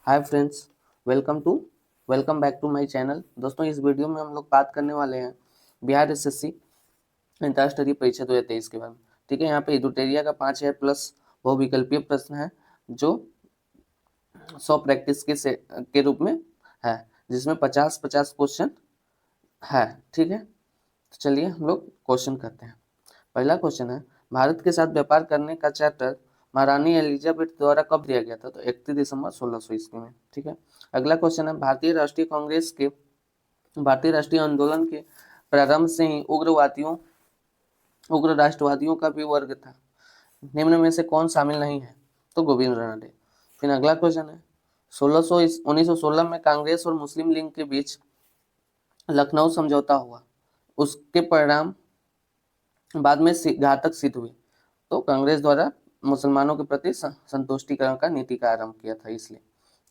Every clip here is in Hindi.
Hi friends, welcome back to my channel. दोस्तों, इस वीडियो में हम लोग बात करने वाले हैं बिहार एसएससी अंतर्राष्ट्रीय परीक्षा 2023 के बारे में। ठीक है, यहाँ पे एडुटेरिया का 5 है प्लस बहुविकल्पीय प्रश्न है जो 100 प्रैक्टिस के रूप में है, जिसमें 50-50 क्वेश्चन है। ठीक है, तो चलिए हम लोग क्वेश्चन करते हैं। पहला क्वेश्चन है, भारत के साथ व्यापार करने का चार्टर महारानी एलिजाबेथ द्वारा कब दिया गया था? तो 31 दिसंबर 1600 ईस्वी में। ठीक है, अगला क्वेश्चन है, भारतीय राष्ट्रीय आंदोलन के प्रारंभ से ही उग्र राष्ट्रवादियों का भी वर्ग था। निम्न में से कौन शामिल नहीं है? तो गोविंद रानडे। फिर अगला क्वेश्चन है, 1916 में कांग्रेस और मुस्लिम लीग के बीच लखनऊ समझौता हुआ, उसके परिणाम बाद में घातक सिद्ध हुए। तो कांग्रेस द्वारा मुसलमानों के प्रति संतुष्टिकरण का नीति का आरंभ किया था, इसलिए।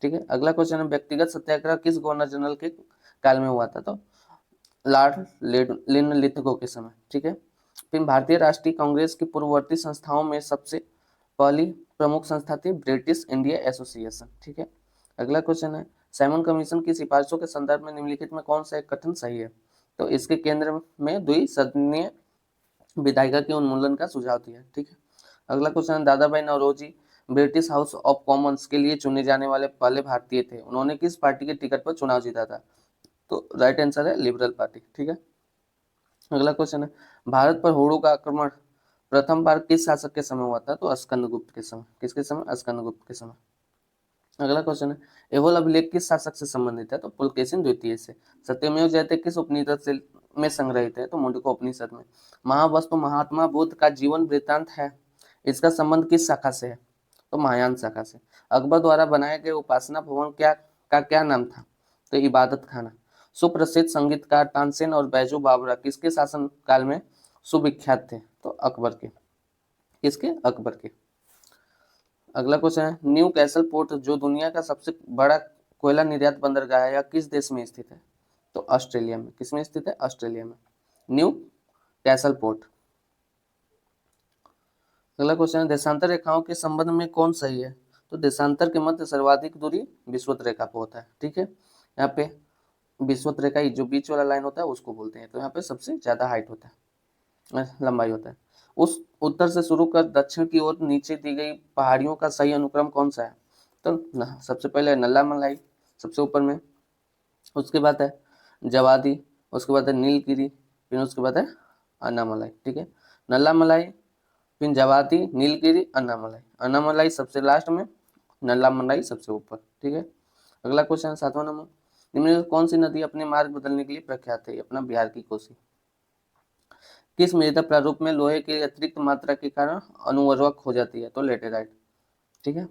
ठीक है, अगला क्वेश्चन है, व्यक्तिगत सत्याग्रह किस गवर्नर जनरल के काल में हुआ था? तो लॉर्ड लिनलिथगो के समय। ठीक है, फिर भारतीय राष्ट्रीय कांग्रेस की पूर्ववर्ती संस्थाओं में सबसे पहली प्रमुख संस्था थी ब्रिटिश इंडिया एसोसिएशन। ठीक है, अगला क्वेश्चन है, साइमन कमीशन की सिफारिशों के संदर्भ में निम्नलिखित में कौन सा एक कथन सही है? तो इसके केंद्र में द्विसदनीय विधायिका के उन्मूलन का सुझाव दिया। ठीक है, अगला question, Dadabhai Naoroji British House of Commons के लिए चुने जाने वाले पहले भारतीय थे। उन्होंने किस पार्टी के टिकट पर चुनाव जीता था? तो राइट आंसर है लिबरल पार्टी। ठीक है, अगला क्वेश्चन है, भारत पर होड़ों का आक्रमण प्रथम बार किस शासक के समय हुआ था? तो स्कंदगुप्त के समय। किसके समय? स्कंदगुप्त के समय। अगला क्वेश्चन है, एहोल अभिलेख किस शासक से संबंधित है? तो पुलकेशिन द्वितीय से। सत्यमेव जयते किस उपनिषद से में संग्रहित है? तो मुंडको उपनिषद में। महावस्तु महात्मा बुद्ध का जीवन वृत्तांत है, इसका संबंध किस शाखा से है? तो महायान शाखा से। अकबर द्वारा बनाए गए उपासना भवन क्या नाम था? तो इबादत खाना। सुप्रसिद्ध संगीतकार तानसेन और बैजू बावरा किसके शासन काल में सुविख्यात थे? तो अकबर के। किसके? अकबर के। अगला क्वेश्चन है, न्यू कैसल पोर्ट जो दुनिया का सबसे बड़ा कोयला निर्यात बंदरगाह है, या किस देश में स्थित है? तो ऑस्ट्रेलिया में। किसमें स्थित है? ऑस्ट्रेलिया में, न्यू कैसल पोर्ट। अगला क्वेश्चन है, देशांतर रेखाओं के संबंध में कौन सही है? तो देशांतर के मध्य सर्वाधिक दूरी विषुवत रेखा पर होता है। ठीक है, यहाँ पे विषुवत रेखा जो बीच वाला लाइन होता है उसको बोलते हैं। तो यहाँ पे सबसे ज्यादा हाइट होता है, लंबाई होता है। उस उत्तर से शुरू कर दक्षिण की ओर नीचे दी गई पहाड़ियों का सही अनुक्रम कौन सा है? तो सबसे पहले नल्ला मलाई सबसे ऊपर में, उसके बाद है जवादी, उसके बाद है नीलगिरी, फिर उसके बाद है अन्नामलाई। ठीक है, नल्ला मलाई, फिर जवादी, नीलगिरी, अन्नामलाई। अन्नामलाई सबसे लास्ट में, नल्ला मलाई सबसे ऊपर। ठीक है, अगला क्वेश्चन 7वां नंबर, निम्न में कौन सी नदी अपने मार्ग बदलने के लिए प्रख्यात है? अपना बिहार की कोसी। किस मृदा प्रारूप में लोहे की अतिरिक्त मात्रा के कारण अनुवर्तक हो जाती है? तो लेटेराइट। ठीक है,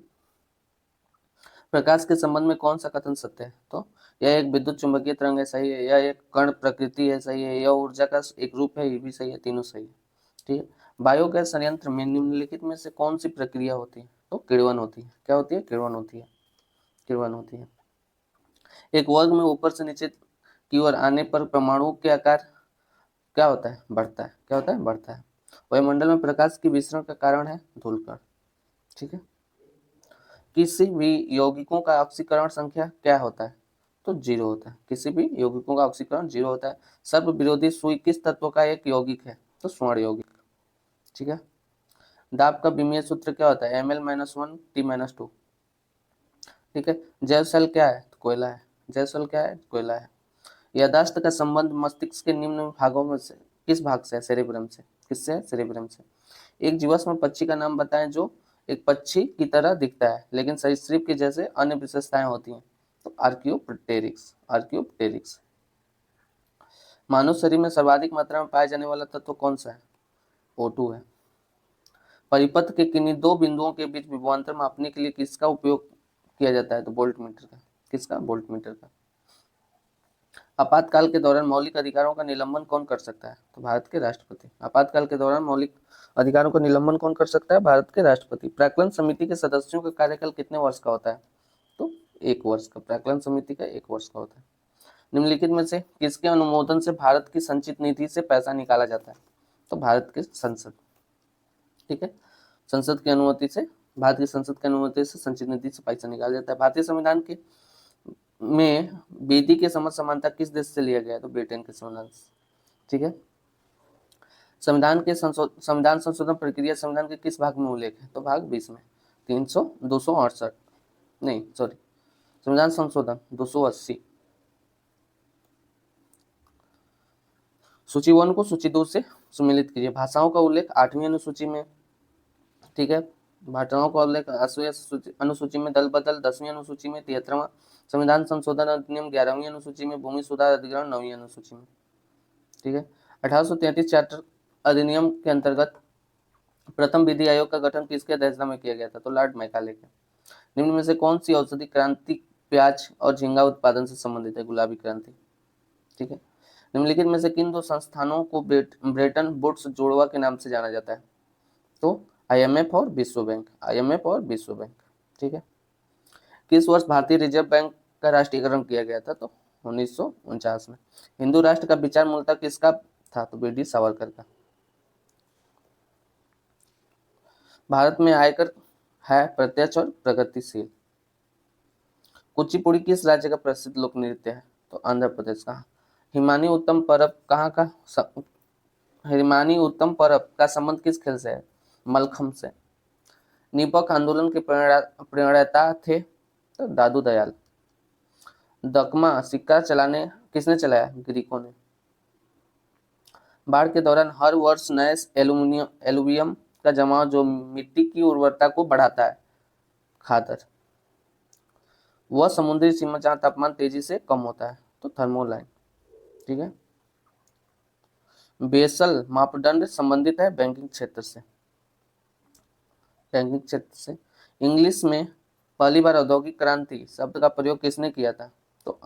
प्रकाश के संबंध में कौन सा कथन सत्य है? तो यह एक विद्युत चुंबकीय तरंग है, सही है। यह एक कण प्रकृति है, सही है। यह ऊर्जा का एक रूप है, ये भी सही है। तीनों सही है। ठीक है, बायोगैस संयंत्र में निम्नलिखित में से कौन सी प्रक्रिया होती है? तो किण्वन होती है। क्या होती है? किण्वन होती है। किण्वन होती है। एक वर्ग में ऊपर से नीचे की ओर आने पर परमाणु के आकार क्या होता है? बढ़ता है। क्या होता है? बढ़ता है। वायुमंडल में प्रकाश की विसरण का कारण है धूलकण। ठीक है, किसी भी यौगिकों का ऑक्सीकरण संख्या क्या होता है? तो 0 होता है। किसी भी यौगिकों का ऑक्सीकरण 0 होता है। सर्व विरोधी सुई किस तत्व का एक यौगिक है? तो स्वर्ण यौगिक। ठीक है, दाब का विमीय सूत्र क्या होता है? Ml-1 T-2। ठीक है, जैव सेल क्या है? तो कोयला है। जैव सेल क्या है? कोयला है। यादाश्त का संबंध मस्तिष्क के निम्न भागों में से किस भाग से है? सेरेब्रम से। किससे? सेरेब्रम से। एक जीवाश्म पक्षी का नाम बताएं जो एक पक्षी की तरह दिखता है लेकिन सरीसृप के जैसे अन्य विशेषताएं होती हैं। तो आर्कियोप्टेरिक्स। आर्कियोप्टेरिक्स। मानव शरीर में सर्वाधिक मात्रा में पाया जाने वाला तत्व कौन सा है? O2 है। परिपथ के किन्हीं दो बिंदुओं के बीच विभवांतर मापने के लिए किसका उपयोग किया जाता है? तो वोल्टमीटर का। किसका? वोल्टमीटर का। आपातकाल के दौरान मौलिक अधिकारों का निलंबन कौन कर सकता है? तो भारत के राष्ट्रपति। आपातकाल के दौरान मौलिक अधिकारों का निलंबन कौन कर सकता है? भारत के राष्ट्रपति। प्राक्कलन समिति के सदस्यों का कार्यकाल कितने वर्ष का होता है? तो 1 वर्ष का। प्राक्कलन समिति का 1 वर्ष का होता है। निम्नलिखित में से किसके अनुमोदन से भारत की संचित निधि से पैसा निकाला जाता है? तो भारत के संसद। ठीक है, संसद की अनुमति से भारत की संसद की अनुमति से संचित निधि से पैसा निकाला जाता है। भारतीय संविधान के में बेटी के समझ समानता किस देश से लिया गया है? तो ब्रिटेन के संविधान से। ठीक है। संविधान संशोधन प्रक्रिया संविधान के किस भाग में उल्लेख है? तो भाग 20 में 268 नहीं सॉरी संविधान संशोधन 280। सूची 1 को सूची 2 से सम्मिलित कीजिए। भाषाओं का उल्लेख 8वीं अनुसूची में। ठीक है। भाषाओं का उल्लेख अनुसूची में, दल बदल 10वीं अनुसूची में, 73वां संविधान संशोधन अधिनियम 11वीं अनुसूची में, भूमि सुधार अधिग्रहण 9वीं अनुसूची में। ठीक है। 1833 चार्टर अधिनियम के अंतर्गत प्रथम विधि आयोग का गठन किसके अध्यक्षता में किया गया था? तो लॉर्ड मैकाले के। निम्न में से कौन सी औषधि क्रांति प्याज और झींगा उत्पादन से संबंधित है? गुलाबी क्रांति। ठीक है। निम्नलिखित में से किन दो संस्थानों को ब्रेटन वुड्स जोड़वा के नाम से जाना जाता है? तो IMF और विश्व बैंक। IMF और विश्व बैंक। ठीक है। किस वर्ष भारतीय रिजर्व बैंक का राष्ट्रीयकरण किया गया था? तो 1949 में। हिंदू राष्ट्र का विचार मूलतः किसका था? तो BD सावरकर का। भारत में आयकर है प्रत्यक्ष और प्रगतिशील। कुचिपुड़ी किस राज्य का प्रसिद्ध लोक नृत्य है? तो आंध्र प्रदेश का। हिमानी उत्तम परब कहाँ का हिमानी उत्तम परब का संबंध किस खेल से है? मलखम से। निपक आंदोलन के प्रणेता थे? तो दादू दयाल। दकमा सिक्का किसने चलाया? ग्रीकों ने। बाढ़ के दौरान हर वर्ष नए एलुवियम का जमाव जो मिट्टी की उर्वरता को बढ़ाता है, खादर। वह समुद्री सीमा जहां तापमान तेजी से कम होता है, तो थर्मोलाइन। ठीक है। बेसल मापदंड संबंधित है बैंकिंग क्षेत्र से। बैंकिंग क्षेत्र से। इंग्लिश में पहली बार औद्योगिक क्रांति शब्द का प्रयोग किसने किया था? तो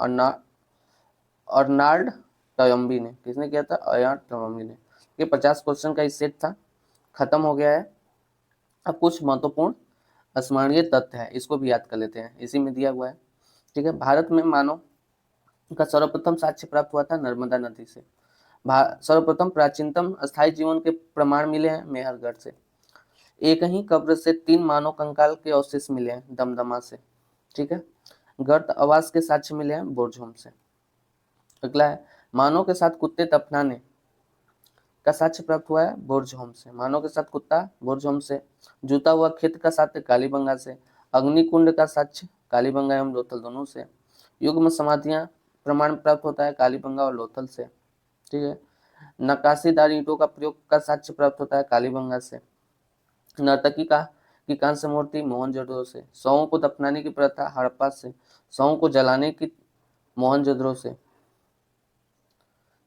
अर्नाल्ड टॉयम्बी ने। किसने किया था? अर्नाल्ड टॉयम्बी ने। ये 50 क्वेश्चन का इस सेट था, खत्म हो गया है। अब कुछ महत्वपूर्ण स्मरणीय तथ्य है, इसको भी याद कर लेते हैं, इसी में दिया हुआ है। ठीक है। भारत में मानव का सर्वप्रथम साक्ष्य प्राप्त हुआ था नर्मदा नदी से। सर्वप्रथम प्राचीनतम स्थायी जीवन के प्रमाण मिले हैं मेहरगढ़ से। एक ही कब्र से 3 मानव कंकाल के अवशेष मिले हैं दमदमा से। ठीक है। गर्त आवास के साक्ष्य मिले हैं बोरझोम से। अगला है मानव के साथ कुत्ते दफनाने का साक्ष्य प्राप्त हुआ है बोरझोम से। मानव के साथ कुत्ता बोरझोम से। जूता हुआ खेत का साक्ष्य कालीबंगा से। अग्निकुंड का साक्ष्य कालीबंगा एवं लोथल दोनों से। युग्म समाधियां प्रमाण प्राप्त होता है कालीबंगा और लोथल से। ठीक है। नक्काशीदार ईंटों का प्रयोग का साक्ष्य प्राप्त होता है कालीबंगा से। नर्तकी की कांस्य मूर्ति मोहनजोदड़ो से। शवों को दफनाने की प्रथा हड़प्पा से। शवों को जलाने की मोहनजोदड़ो से।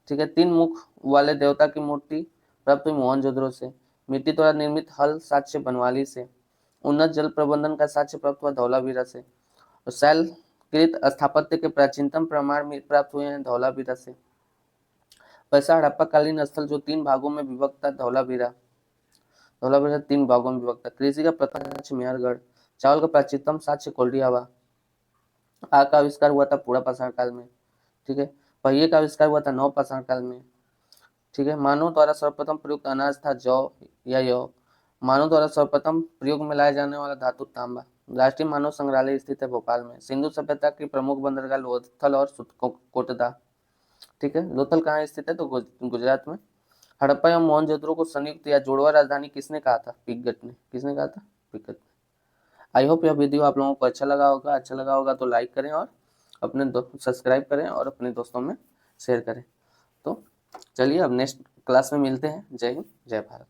ठीक है। 3 मुख वाले देवता की मूर्ति प्राप्त हुई मोहनजोदड़ो से। मिट्टी द्वारा निर्मित हल साक्ष्य बनवाली से। उन्नत जल प्रबंधन का साक्ष्य प्राप्त हुआ धौलावीरा से। और शैलकृत स्थापत्य के प्राचीनतम प्रमाण प्राप्त हुए हैं धौलावीरा से। पैसा हड़प्पा कालीन स्थल जो 3 भागों में विभक्त था धौलावीरा 3 भागों में विभक्त था। कृषि का प्रथम साक्ष्य मेहरगढ़। चावल का प्राचीनतम साक्ष्य कोल्डियावा। आग का आविष्कार हुआ था पूरा पाषाण काल में। ठीक है। पहिए का आविष्कार हुआ था नव पाषाण काल में। ठीक है। मानव द्वारा सर्वप्रथम प्रयुक्त अनाज था जौ या यौ। मानव द्वारा सर्वप्रथम प्रयोग में लाया जाने वाला धातु तांबा। राष्ट्रीय मानव संग्रहालय स्थित है भोपाल में। सिंधु सभ्यता की प्रमुख बंदरगाह लोथल और कोटदा। ठीक है। लोथल कहाँ स्थित है? तो गुजरात में। हड़प्पा एवं मोहनजोदड़ो को संयुक्त या जोड़वा राजधानी किसने कहा था? पिगट ने। किसने कहा था? पिगट ने। आई होप यह वीडियो आप लोगों को अच्छा लगा होगा तो लाइक करें और सब्सक्राइब करें और अपने दोस्तों में शेयर करें। तो चलिए अब नेक्स्ट क्लास में मिलते हैं। जय हिंद, जय भारत।